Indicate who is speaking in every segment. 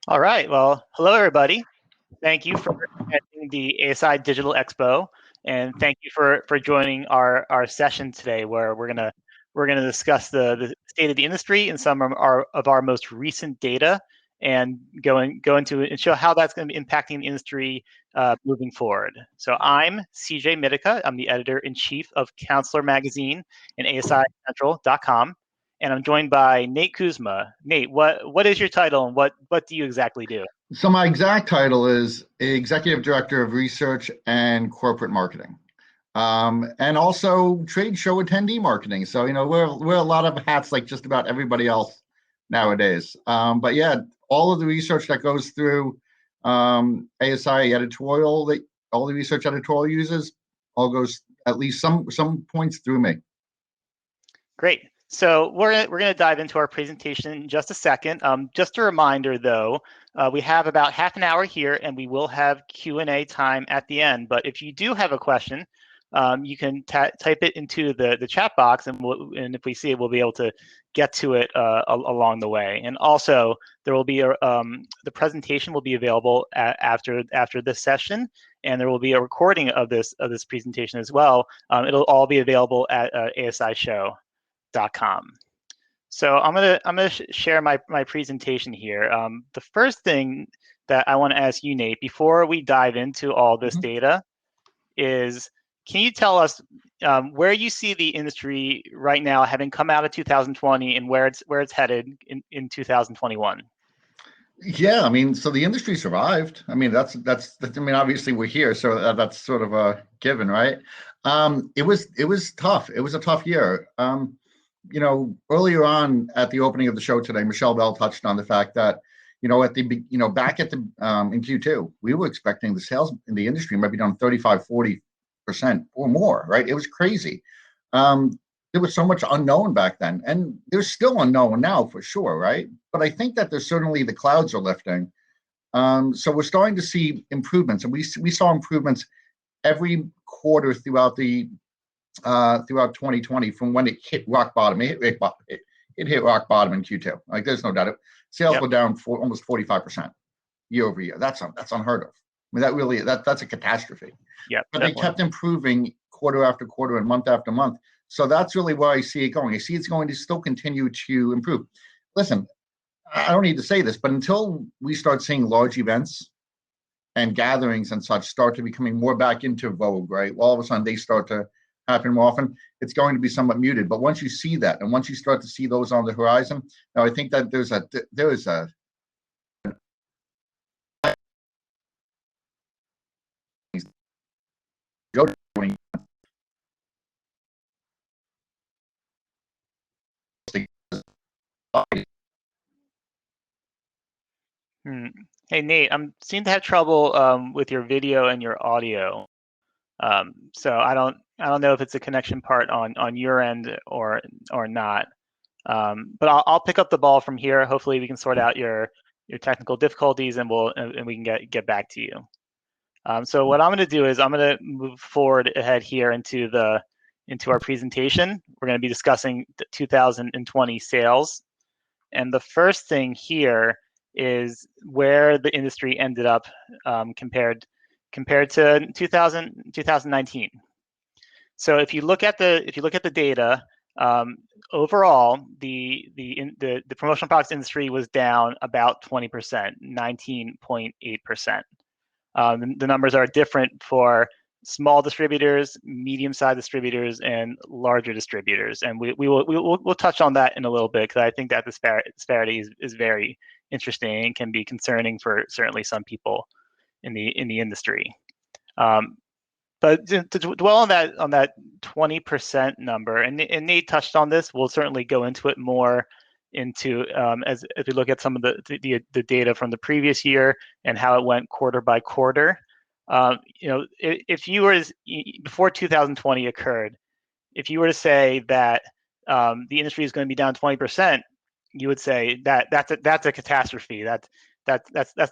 Speaker 1: All right. Well, hello, everybody. Thank you for attending the ASI Digital Expo, and thank you for joining our session today, where we're gonna discuss the state of the industry and some of our most recent data, and go into it and show how that's going to be impacting the industry moving forward. So I'm C.J. Mittica. I'm the editor-in-chief of Counselor Magazine and ASICentral.com. And I'm joined by Nate Kucsma. Nate, what is your title and what do you exactly do?
Speaker 2: So my exact title is Executive Director of Research and Corporate Marketing, and also trade show attendee marketing. So we're a lot of hats like just about everybody else nowadays. But yeah, all of the research that goes through ASI editorial, all the research editorial uses, all goes at least some points through me.
Speaker 1: Great. So we're gonna dive into our presentation in just a second. Just a reminder, though, we have about half an hour here, and we will have Q&A time at the end. But if you do have a question, you can type it into the chat box, and if we see it, we'll be able to get to it along the way. And also, there will be the presentation will be available after this session, and there will be a recording of this presentation as well. It'll all be available at ASIShow.com. So I'm gonna share my presentation here. The first thing that I want to ask you, Nate, before we dive into all this data, is can you tell us where you see the industry right now, having come out of 2020, and where it's headed in 2021?
Speaker 2: Yeah, I mean, so the industry survived. I mean, that's. I mean, obviously we're here, so that's sort of a given, right? It was tough. It was a tough year. Earlier on at the opening of the show today, Michelle Bell touched on the fact that, back at the in Q2, we were expecting the sales in the industry might be down 35-40% or more, right? It was crazy. There was so much unknown back then, and there's still unknown now for sure, right? But I think that there's certainly the clouds are lifting. So we're starting to see improvements, and we saw improvements every quarter throughout 2020 from when it hit rock bottom. It hit rock bottom in Q2. Like, there's no doubt. Sales were down for almost 45% year over year. That's unheard of. I mean, that's a catastrophe.
Speaker 1: Yeah,
Speaker 2: but
Speaker 1: definitely.
Speaker 2: They kept improving quarter after quarter and month after month. So that's really where I see it going. I see it's going to still continue to improve. Listen, I don't need to say this, but until we start seeing large events and gatherings and such start to becoming more back into vogue, right? Well, all of a sudden they start to happen more often, it's going to be somewhat muted. But once you see that, and once you start to see those on the horizon, now I think that there is a
Speaker 1: Hey, Nate, I'm seem to have trouble with your video and your audio. So I don't know if it's a connection part on your end or not. But I'll pick up the ball from here. Hopefully we can sort out your technical difficulties, and we can get back to you. So what I'm going to do is I'm going to move forward ahead here into our presentation. We're going to be discussing the 2020 sales, and the first thing here is where the industry ended up compared to 2019. So if you look at the data, overall, the promotional products industry was down about 20%, 19.8%. The numbers are different for small distributors, medium-sized distributors, and larger distributors, and we'll touch on that in a little bit, because I think that disparity is very interesting and can be concerning for certainly some people in the industry. But to dwell on that 20% number, and Nate touched on this, we'll certainly go into it more as we look at some of the data from the previous year and how it went quarter by quarter. If you were before 2020 occurred, if you were to say that the industry is going to be down 20%, you would say that that's a catastrophe. That's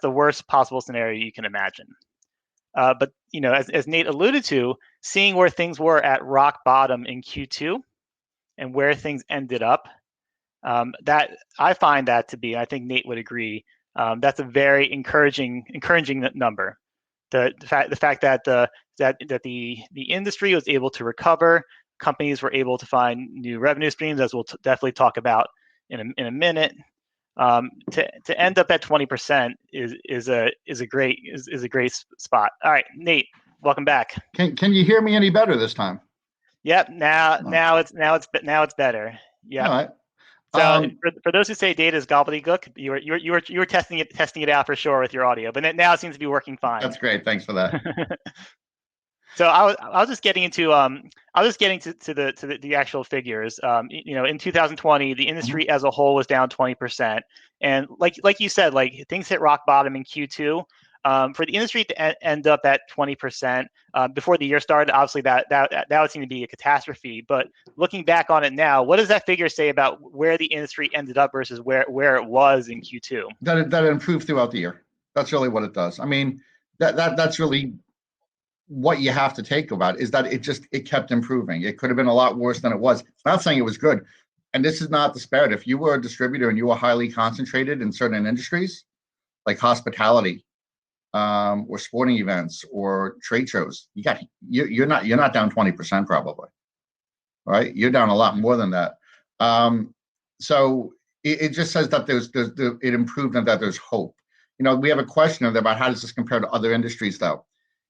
Speaker 1: the worst possible scenario you can imagine. But as Nate alluded to, seeing where things were at rock bottom in Q2 and where things ended up, that I find that to be, I think Nate would agree, That's a very encouraging number. The fact that the industry was able to recover, companies were able to find new revenue streams, as we'll definitely talk about in a minute. To end up at 20% is a great spot. All right, Nate, welcome back.
Speaker 2: Can you hear me any better this time?
Speaker 1: Yep. Now it's better. Yeah.
Speaker 2: All right.
Speaker 1: So for those who say data is gobbledygook, you were testing it out for sure with your audio, but now it seems to be working fine.
Speaker 2: That's great. Thanks for that.
Speaker 1: So I was just getting into the actual figures. In 2020, the industry as a whole was down 20%, and like you said, like things hit rock bottom in Q2. For the industry to end up at 20% before the year started, obviously that would seem to be a catastrophe. But looking back on it now, what does that figure say about where the industry ended up versus where it was in Q2?
Speaker 2: That it improved throughout the year. That's really what it does. I mean, that's really what you have to take about it, is that it kept improving. It could have been a lot worse than it was. It's not saying it was good. And this is not disparate. If you were a distributor and you were highly concentrated in certain industries, like hospitality, or sporting events or trade shows, you're not down 20% probably, right? You're down a lot more than that. So it just says that it improved and that there's hope. We have a question about how does this compare to other industries, though.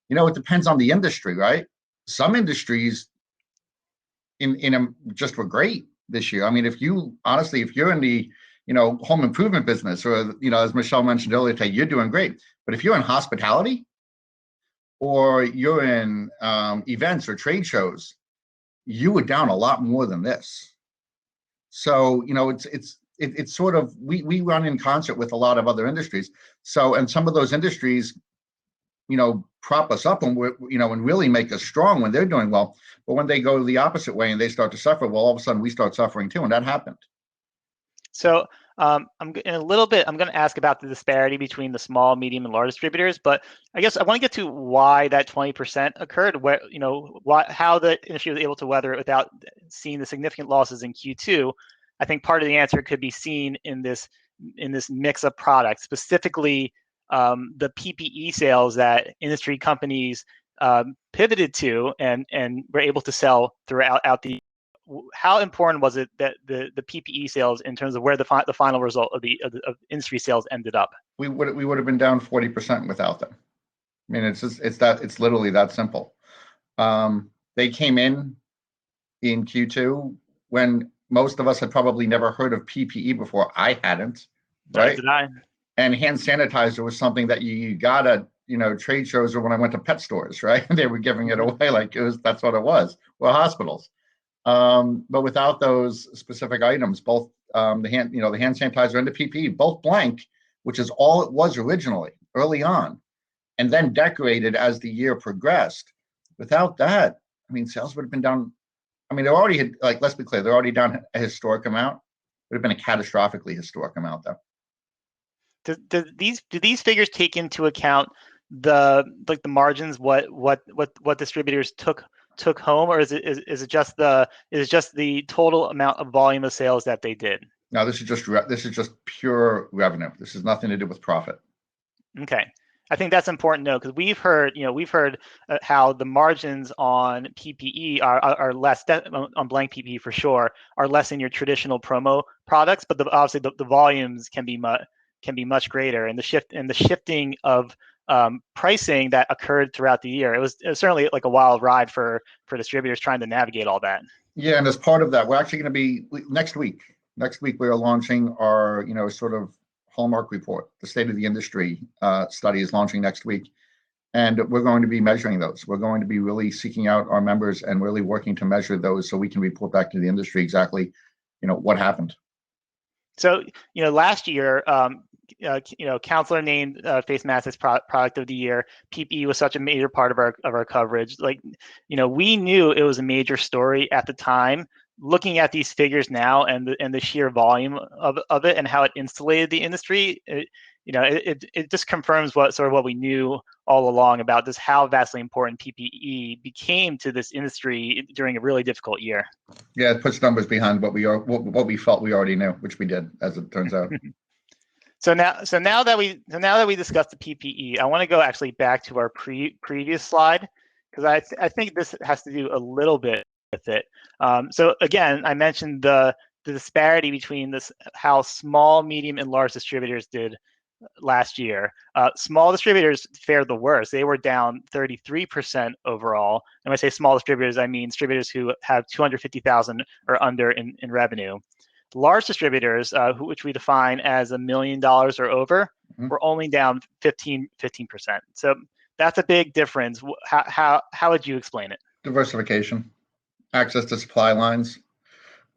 Speaker 2: It depends on the industry, right? Some industries just were great this year. I mean, if you're in the home improvement business, or as Michelle mentioned earlier today, you're doing great. But if you're in hospitality, or you're in events or trade shows, you were down a lot more than this. So it's sort of, we run in concert with a lot of other industries. So, and some of those industries prop us up and and really make us strong when they're doing well. But when they go the opposite way and they start to suffer, well, all of a sudden we start suffering too, and that happened.
Speaker 1: So in a little bit, I'm going to ask about the disparity between the small, medium, and large distributors. But I guess I want to get to why that 20% occurred. How the industry was able to weather it without seeing the significant losses in Q2. I think part of the answer could be seen in this mix of products, specifically the PPE sales that industry companies pivoted to and were able to sell throughout the. How important was it that the PPE sales, in terms of where the final result of industry sales ended up?
Speaker 2: We would have been down 40% without them. I mean, it's literally that simple. They came in Q2 when most of us had probably never heard of PPE before. I hadn't, right?
Speaker 1: Did I?
Speaker 2: And hand sanitizer was something that you got at trade shows, or when I went to pet stores, right? They were giving it away like that's what it was. Well, hospitals. But without those specific items, both the hand sanitizer and the PPE, both blank, which is all it was originally, early on, and then decorated as the year progressed. Without that, I mean, sales would have been down. I mean, they're already, let's be clear, they're already down a historic amount. It would have been a catastrophically historic amount, though.
Speaker 1: Do these figures take into account the margins, what distributors took home, or is it just the total amount of volume of sales that they did?
Speaker 2: No, this is just pure revenue. This has nothing to do with profit.
Speaker 1: Okay, I think that's important to know, because we've heard how the margins on PPE are less, on blank PPE for sure, are less in your traditional promo products, but obviously the volumes can be much greater, and the shifting of pricing that occurred throughout the year. It was certainly like a wild ride for distributors trying to navigate all that.
Speaker 2: Yeah, and as part of that, we're actually going to be next week. Next week, we are launching our sort of hallmark report. The state of the industry study is launching next week, and we're going to be measuring those. We're going to be really seeking out our members and really working to measure those, so we can report back to the industry exactly what happened.
Speaker 1: So last year, Counselor named face masks as product of the year. PPE was such a major part of our coverage. We knew it was a major story at the time. Looking at these figures now and the sheer volume of it and how it insulated the industry, it just confirms what we knew all along about just how vastly important PPE became to this industry during a really difficult year.
Speaker 2: Yeah, it puts numbers behind what we felt we already knew, which we did, as it turns out.
Speaker 1: So now that we discussed the PPE, I want to go actually back to our previous slide, because I think this has to do a little bit with it. So again, I mentioned the disparity between how small, medium, and large distributors did last year. Small distributors fared the worst. They were down 33% overall. And when I say small distributors, I mean distributors who have 250,000 or under in revenue. Large distributors, which we define as $1 million or over, were only down 15%. So that's a big difference. How would you explain it?
Speaker 2: Diversification, access to supply lines.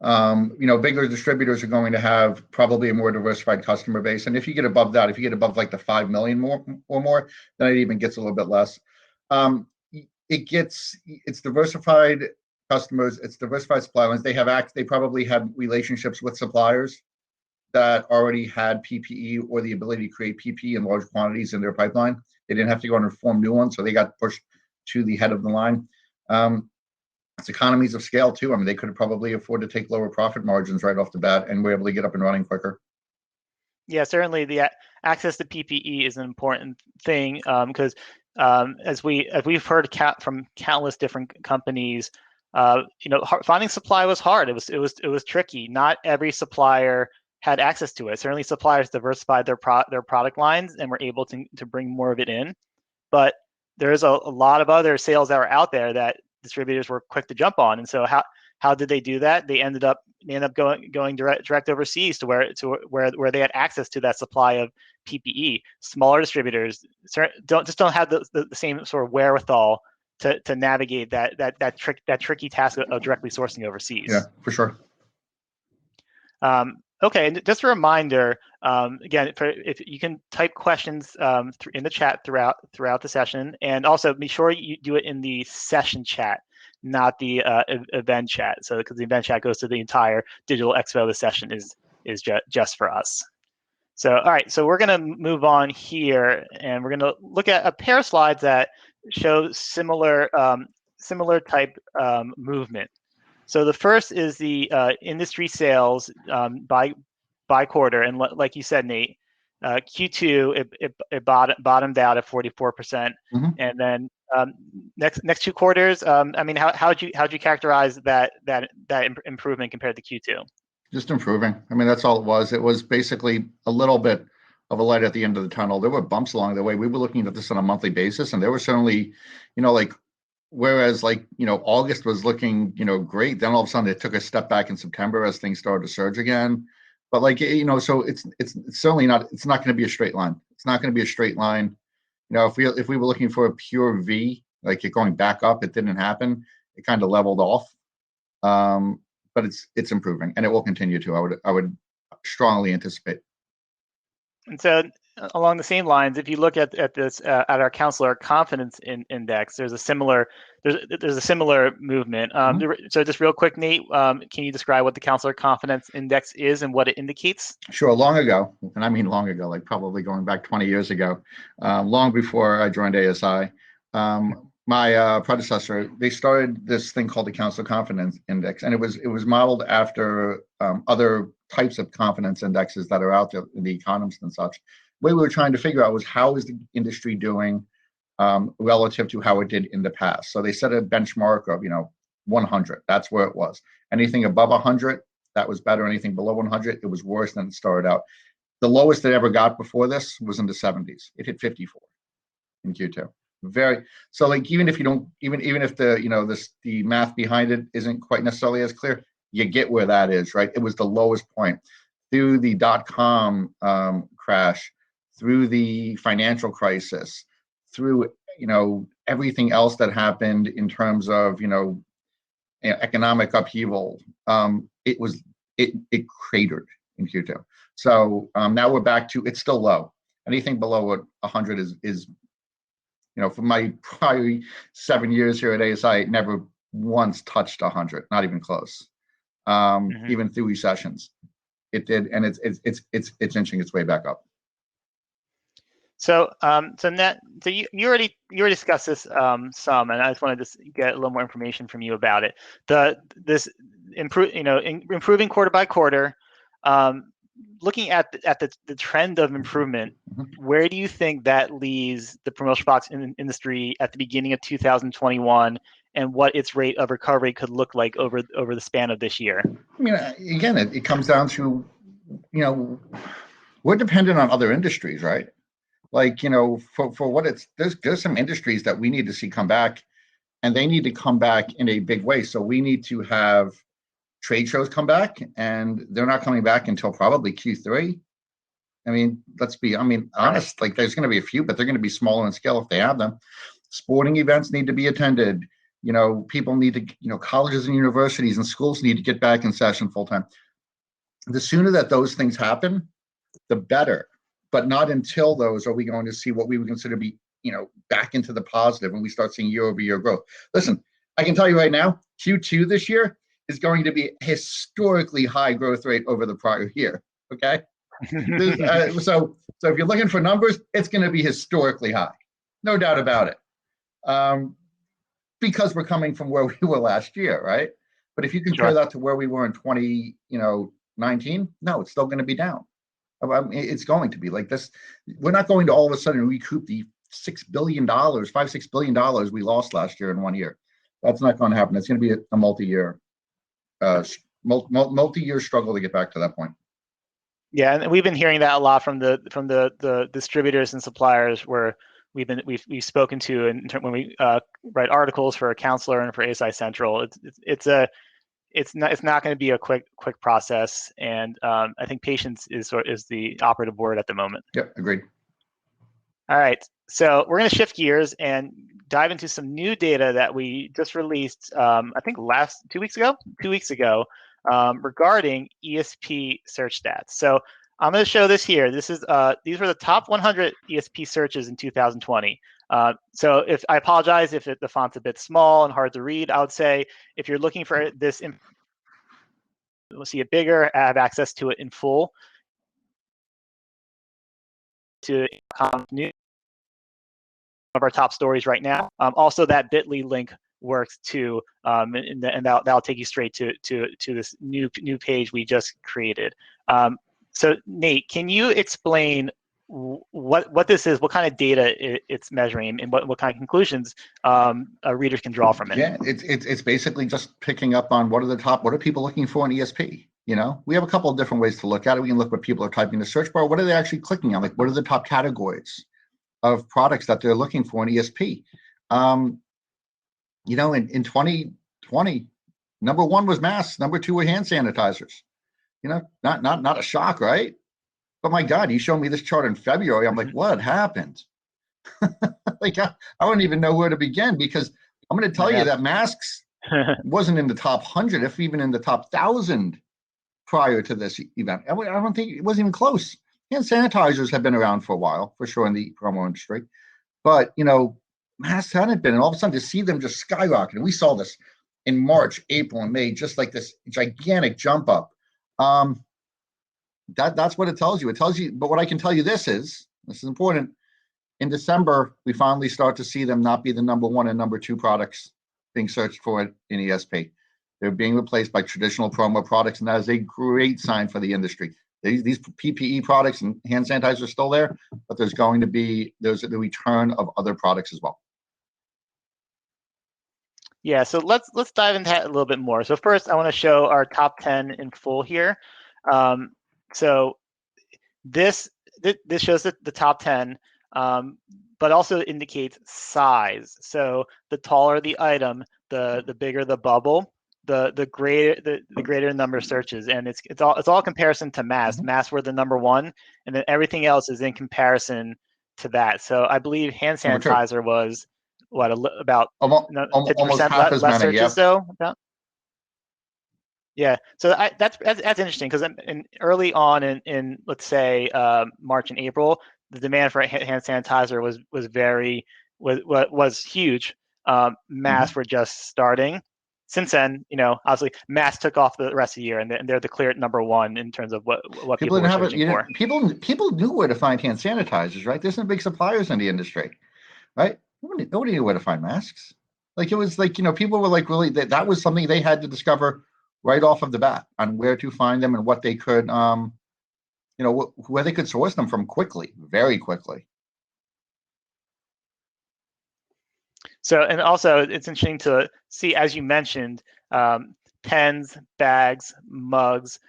Speaker 2: Bigger distributors are going to have probably a more diversified customer base. And if you get above that, if you get above like the 5 million or more, then it even gets a little bit less. It's diversified customers, it's diversified supply lines. They probably had relationships with suppliers that already had PPE or the ability to create PPE in large quantities in their pipeline. They didn't have to go and form new ones, so they got pushed to the head of the line. It's economies of scale too. I mean, they could probably afford to take lower profit margins right off the bat, and we're able to get up and running quicker.
Speaker 1: Yeah, certainly the access to PPE is an important thing, because as we've heard from countless different companies, finding supply was hard. It was tricky. Not every supplier had access to it. Certainly, suppliers diversified their product lines and were able to bring more of it in. But there's a lot of other sales that were out there that distributors were quick to jump on. And so how did they do that? They ended up going direct overseas to where they had access to that supply of PPE. Smaller distributors don't have the same sort of wherewithal to navigate that tricky task of directly sourcing overseas.
Speaker 2: Yeah, for sure.
Speaker 1: Okay, and just a reminder, again, if you can type questions in the chat throughout the session, and also be sure you do it in the session chat, not the event chat. So because the event chat goes to the entire Digital Expo, the session is just for us. So all right, so we're going to move on here, and we're going to look at a pair of slides that show similar type movement. So the first is the industry sales by quarter, and like you said, Nate, Q2 it bottomed out at 44%, and then next 2 quarters. I mean, how'd you characterize that improvement compared to Q2?
Speaker 2: Just improving. I mean, that's all it was. It was basically a little bit of a light at the end of the tunnel. There were bumps along the way. We were looking at this on a monthly basis, and there were certainly, whereas August was looking, great, then all of a sudden it took a step back in September as things started to surge again. But so it's certainly not, it's not going to be a straight line. It's not going to be a straight line. If we were looking for a pure V, like it going back up, it didn't happen. It kind of leveled off. But it's improving, and it will continue to. I would strongly anticipate.
Speaker 1: And so along the same lines, if you look at this at our counselor confidence index, there's a similar movement. So just real quick, Nate, can you describe what the counselor confidence index is and what it indicates?
Speaker 2: Sure. Long ago, and I mean long ago, like probably going back 20 years ago, long before I joined ASI, my predecessor, they started this thing called the counselor confidence index, and it was modeled after other types of confidence indexes that are out there, the economists and such. What we were trying to figure out was how is the industry doing relative to how it did in the past. So they set a benchmark of 100. That's where it was. Anything above 100, that was better. Anything below 100, it was worse than it started out. The lowest it ever got before this was in the 70s. It hit 54 in Q2. So like even if you don't even if the math behind it isn't quite necessarily as clear, you get where that is, right? It was the lowest point through the .com crash, through the financial crisis, through everything else that happened in terms of economic upheaval. It cratered in Q2. So now we're back to, it's still low. Anything below 100 is for my probably 7 years here at ASI, it never once touched 100, not even close. Even through recessions, it did, and it's inching its way back up.
Speaker 1: So you already discussed this some, and I just wanted to get a little more information from you about it. Improving quarter by quarter. looking at the trend of improvement, where do you think that leaves the promotional products industry at the beginning of 2021, and what its rate of recovery could look like over the span of this year?
Speaker 2: I mean, again, it comes down to, we're dependent on other industries, right? Like, for what there's some industries that we need to see come back, and they need to come back in a big way. So we need to have trade shows come back, and they're not coming back until probably Q3. I mean, let's be, honest, like there's going to be a few, but they're going to be smaller in scale if they have them. Sporting events need to be attended. People need to, colleges and universities and schools need to get back in session full time. The sooner that those things happen, the better. But not until those are we going to see what we would consider to be, back into the positive when we start seeing year-over-year growth. Listen, I can tell you right now, Q2 this year is going to be a historically high growth rate over the prior year. Okay. So if you're looking for numbers, it's going to be historically high, no doubt about it. Because we're coming from where we were last year, right? But if you compare that to where we were in 2019, no, it's still going to be down. It's going to be like this. We're not going to all of a sudden recoup the $6 billion, $6 billion we lost last year in 1 year. That's not going to happen. It's going to be a multi-year struggle to get back to that point.
Speaker 1: Yeah, and we've been hearing that a lot from the distributors and suppliers where we've spoken to, and when we write articles for Counselor and for ASI Central, it's not going to be a quick process, and I think patience is the operative word at the moment.
Speaker 2: Yep, agreed.
Speaker 1: All right, so we're going to shift gears and dive into some new data that we just released. I think 2 weeks ago, regarding ESP Search Stats. So I'm going to show this here. These were the top 100 ESP searches in 2020. So I apologize if the font's a bit small and hard to read. I would say if you're looking for this, we'll see it bigger, have access to it in full. To news of our top stories right now. Also, that bit.ly link works too, and that'll take you straight to this new page we just created. So Nate, can you explain what this is, what kind of data it's measuring, and what kind of conclusions readers can draw from it?
Speaker 2: Yeah, it's basically just picking up on what are people looking for in ESP. We have a couple of different ways to look at it. We can look what people are typing in the search bar. What are they actually clicking on? Like, what are the top categories of products that they're looking for in ESP? In 2020, number one was masks. Number two were hand sanitizers. Not a shock, right? But my God, you showed me this chart in February. I'm like, what happened? Like, I don't even know where to begin, because I'm going to tell you that masks wasn't in the top 100, if even in the top 1,000 prior to this event. I don't think it wasn't even close. Hand sanitizers have been around for a while, for sure, in the promo industry. But, masks hadn't been. And all of a sudden to see them just skyrocket. And we saw this in March, April, and May, just like this gigantic jump up. That's what it tells you. It tells you, but what I can tell you this is important. In December, we finally start to see them not be the number one and number two products being searched for in ESP. They're being replaced by traditional promo products, and that is a great sign for the industry. These PPE products and hand sanitizer are still there, but there's the return of other products as well.
Speaker 1: Yeah, so let's dive into that a little bit more. So first, I want to show our top 10 in full here. So this shows the top 10, but also indicates size. So the taller the item, the bigger the bubble, the greater number of searches, and it's all comparison to masks. Masks were the number one, and then everything else is in comparison to that. So I believe hand sanitizer was about
Speaker 2: almost 50% less
Speaker 1: searches.
Speaker 2: Yeah.
Speaker 1: So about. Yeah, so that's interesting, because early on in let's say March and April, the demand for hand sanitizer was huge. Masks were just starting. Since then, obviously, masks took off the rest of the year, and they're the clear number one in terms of what people were searching for.
Speaker 2: People knew where to find hand sanitizers, right? There's some big suppliers in the industry, right? Nobody knew where to find masks. Like, it was like, people were like, really, that was something they had to discover right off of the bat on where to find them and what they could where they could source them from quickly, very quickly.
Speaker 1: So, and also it's interesting to see, as you mentioned, pens, bags, mugs,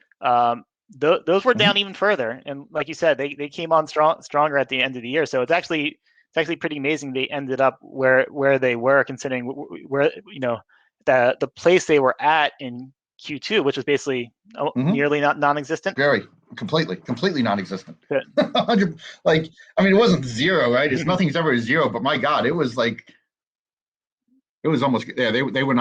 Speaker 1: those were down even further. And like you said, they came on stronger at the end of the year. So it's actually pretty amazing they ended up where they were, considering where the place they were at in Q2, which was basically nearly non-existent.
Speaker 2: Very completely non-existent. Like, I mean, it wasn't zero, right? It's nothing's ever zero, but my God, it was like, it was almost, yeah, they were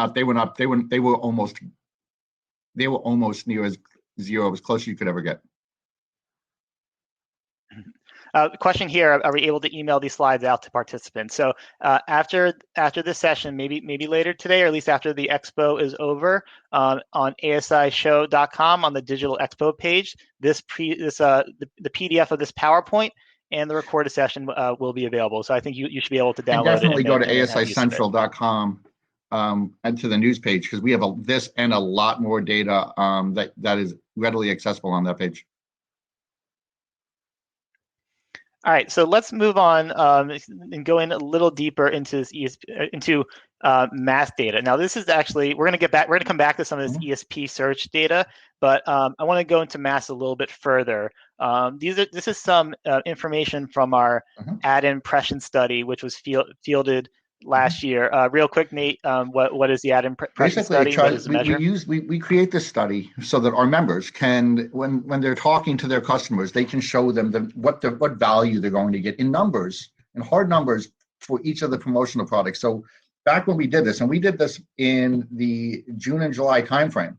Speaker 2: almost near as zero, as close as you could ever get.
Speaker 1: Question here: are we able to email these slides out to participants? So after this session, maybe later today, or at least after the expo is over, on asishow.com on the Digital Expo page, the PDF of this PowerPoint and the recorded session will be available. So I think you should be able to download it.
Speaker 2: Definitely go to asicentral.com and to the news page, because we have this and a lot more data that is readily accessible on that page.
Speaker 1: All right, so let's move on and go in a little deeper into this mass data. Now, this is actually, we're going to come back to some of this ESP search data, but I want to go into mass a little bit further. This is some information from our ad impression study, which was fielded last year. Real quick, Nate, what is the ad impression study? What is the measure?
Speaker 2: We create this study so that our members can, when they're talking to their customers, they can show them what value they're going to get in numbers, in hard numbers, for each of the promotional products. So back when we did this, and we did this in the June and July timeframe,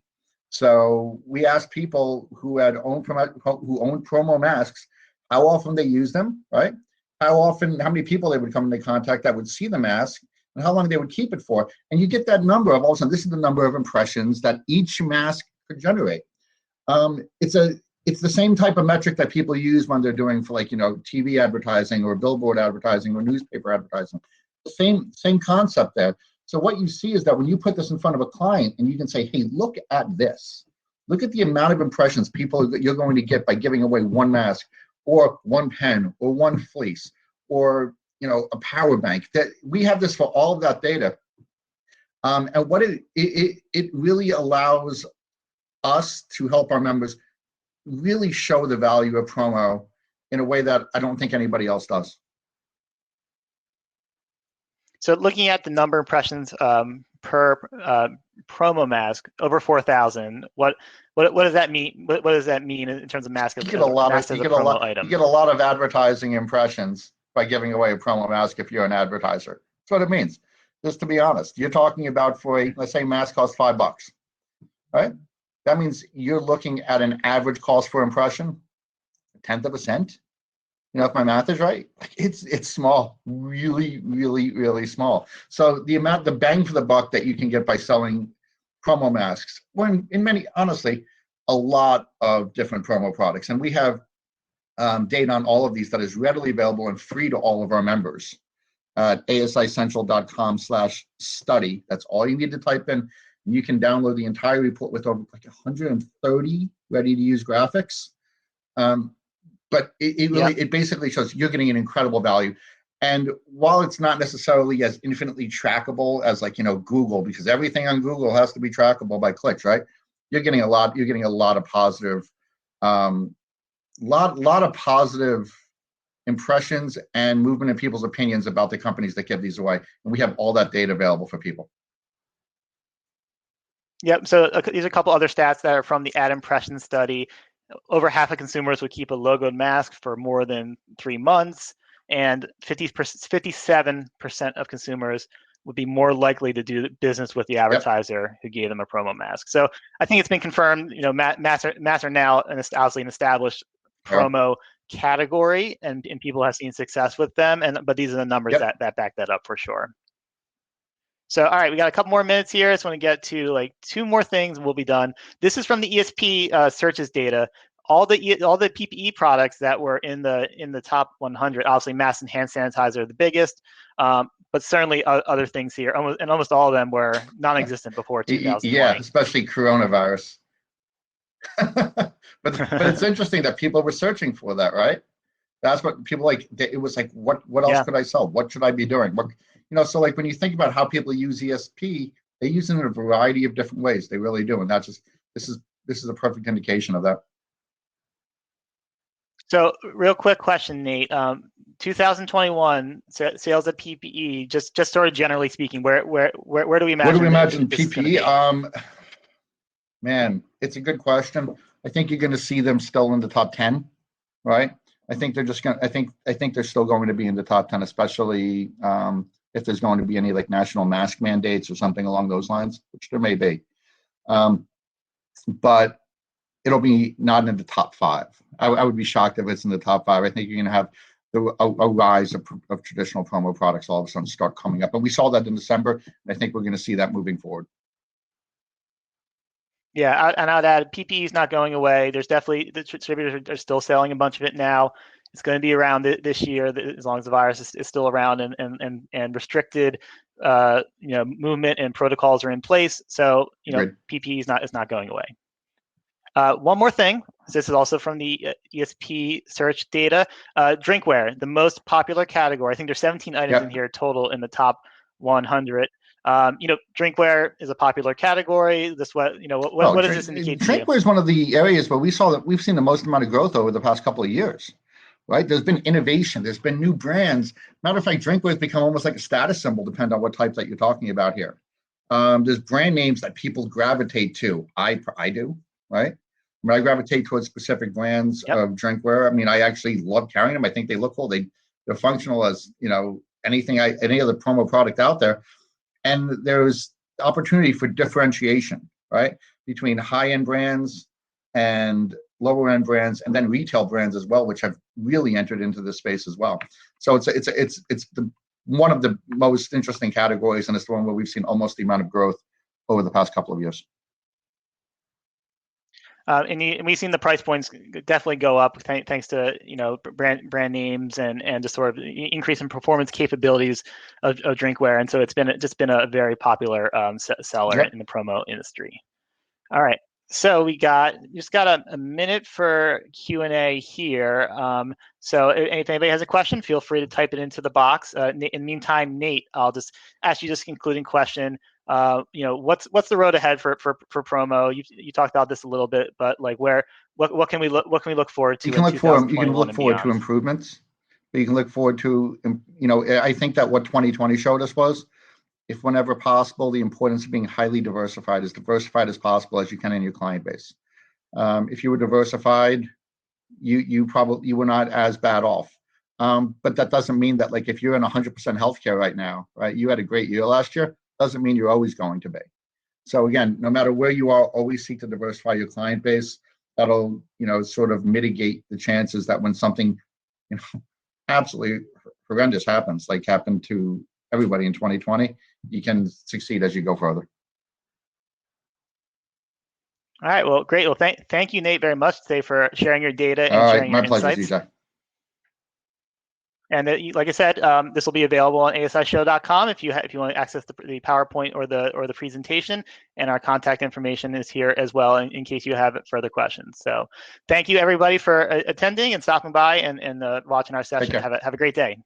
Speaker 2: so we asked people who owned promo masks how often they use them, right? How many people they would come into contact that would see the mask, and how long they would keep it for. And you get that number of, all of a sudden, this is the number of impressions that each mask could generate. It's the same type of metric that people use when they're doing for, like, TV advertising or billboard advertising or newspaper advertising. The same concept there. So what you see is that when you put this in front of a client and you can say, hey, look at this. Look at the amount of impressions you're going to get by giving away one mask, or one pen, or one fleece, or a power bank. That we have this for all of that data, and what it really allows us to help our members really show the value of promo in a way that I don't think anybody else does.
Speaker 1: So looking at the number of impressions per promo mask, over 4,000. What does that mean? What does that mean in terms of mask? You get a lot
Speaker 2: of advertising impressions by giving away a promo mask if you're an advertiser. That's what it means. Just to be honest, you're talking about, for let's say mask costs $5, right? That means you're looking at an average cost per impression, 1/10 of a cent. If my math is right, it's small, really, really, really small. So the bang for the buck that you can get by selling promo masks, when in many, honestly, a lot of different promo products, and we have data on all of these that is readily available and free to all of our members at asicentral.com/study. That's all you need to type in, and you can download the entire report with over 130 ready-to-use graphics. But it basically shows you're getting an incredible value. And while it's not necessarily as infinitely trackable as Google, because everything on Google has to be trackable by clicks, right? You're getting a lot of positive, lot of positive impressions and movement in people's opinions about the companies that give these away. And we have all that data available for people.
Speaker 1: Yep. So these are a couple other stats that are from the ad impression study. Over half of consumers would keep a logoed mask for more than 3 months, and 57% of consumers would be more likely to do business with the advertiser who gave them a promo mask. So I think it's been confirmed. Masks are now obviously an established promo category, and people have seen success with them. But these are the numbers that back that up for sure. So, all right, we got a couple more minutes here. I just want to get to 2 more things and we'll be done. This is from the ESP searches data. All the PPE products that were in the top 100, obviously masks and hand sanitizer are the biggest, but certainly other things here. Almost all of them were non-existent before 2020.
Speaker 2: Yeah, especially coronavirus. But it's interesting that people were searching for that, right? That's what people like. It was like, what else
Speaker 1: Yeah.
Speaker 2: could I sell? What should I be doing? What, so like when you think about how people use ESP, they use it in a variety of different ways. They really do, and that's just this is a perfect indication of that.
Speaker 1: So, real quick question, Nate. 2021 sales of PPE, just sort of generally speaking, where do we
Speaker 2: What do we
Speaker 1: imagine
Speaker 2: imagine
Speaker 1: this is going to be?
Speaker 2: PPE? Man, it's a good question. I think you're going to see them still in the top 10, right? I think they're just going to, I think they're still going to be in the top 10, especially if there's going to be any like national mask mandates or something along those lines, which there may be. But it'll be not in the top 5. I would be shocked if it's in the top 5. I think you're going to have a rise of traditional promo products all of a sudden start coming up. And we saw that in December, and I think we're going to see that moving forward.
Speaker 1: Yeah, and I'd add PPE is not going away. There's definitely, the distributors are still selling a bunch of it now. It's going to be around this year as long as the virus is still around and restricted, movement and protocols are in place. So PPE is not going away. One more thing. This is also from the ESP Search Data. Drinkware, the most popular category. I think there's 17 items in here total in the top 100. Drinkware is a popular category. What does this indicate to you?
Speaker 2: Drinkware is one of the areas where we've seen the most amount of growth over the past couple of years, right? There's been innovation. There's been new brands. Matter of fact, Drinkware has become almost like a status symbol, depending on what type that you're talking about here. There's brand names that people gravitate to. I do, right? I gravitate towards specific brands of drinkware. I mean, I actually love carrying them. I think they look cool. They're functional as any other promo product out there. And there's opportunity for differentiation, right, between high-end brands and lower-end brands, and then retail brands as well, which have really entered into this space as well. So it's one of the most interesting categories, and it's the one where we've seen almost the amount of growth over the past couple of years.
Speaker 1: And we've seen the price points definitely go up thanks to brand names and just sort of increase in performance capabilities of drinkware, and so it's been a very popular seller in the promo industry. All right, so we just got a minute for Q&A here. So if anybody has a question, feel free to type it into the box. In the meantime, Nate, I'll just ask you this concluding question. What's the road ahead for promo? You talked about this a little bit, but like what can we look forward to?
Speaker 2: You can look forward to improvements. But you can look forward to I think that what 2020 showed us was, if whenever possible, the importance of being highly diversified, as possible as you can in your client base. If you were diversified, you were not as bad off. But that doesn't mean that, like, if you're in 100% healthcare right now, right, you had a great year last year, doesn't mean you're always going to be. So again, no matter where you are, always seek to diversify your client base. That'll, sort of mitigate the chances that when something, absolutely horrendous happens, like happened to everybody in 2020, you can succeed as you go further.
Speaker 1: All right. Well, great. Well, thank you, Nate, very much today for sharing your data and sharing your insights.
Speaker 2: My pleasure, C.J.
Speaker 1: And like I said, this will be available on asishow.com if you want to access the PowerPoint or the presentation. And our contact information is here as well in case you have further questions. So thank you, everybody, for attending and stopping by and watching our session. Have a great day.